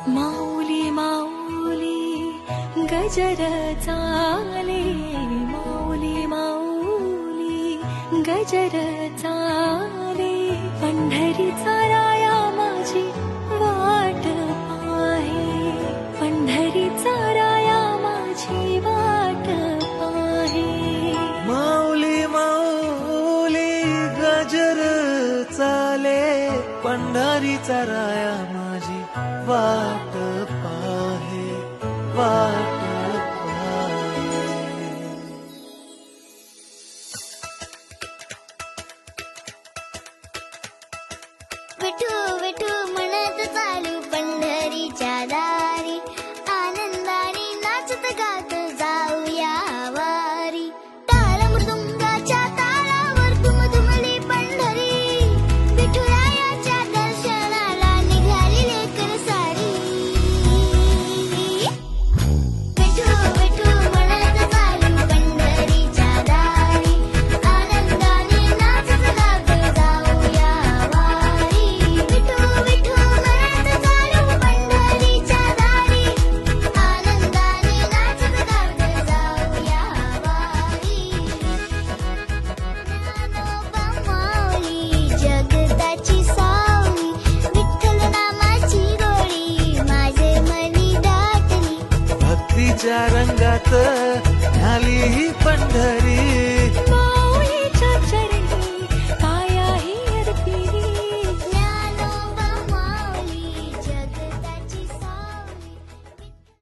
माऊली माऊली गजर चाले, माऊली माऊली गजर चाले, पंढरीचा राया माझी वाट पाहे, पंढरीचा राया माझी वाट पाहे. माऊली माऊली गजर चाले, पंढरीचा राया माझी वाट पाहे, वाट पाहे. विठू विठू म्हणत चालू पंढरीच्या दारी, आनंदाने नाचत गात जाऊया वारी. टाळ मृदुंगाच्या तालावर दुमदुमली पंढरी, विठुरायाच्या दर्शनाला निघाली लेकर सारी. विठू विठू म्हणत चालू पंढरीच्या दारी, आनंदाने नाचत गात जाऊया वारी. विठू विठू म्हणत चालू पंढरीच्या दारी, आनंदाने नाचत गात जाऊया वारी. ज्ञानोबा माऊली जगताची सावली, विठ्ठल नामाची गोडी माझे मनी दाटली. भक्तीच्या रंगात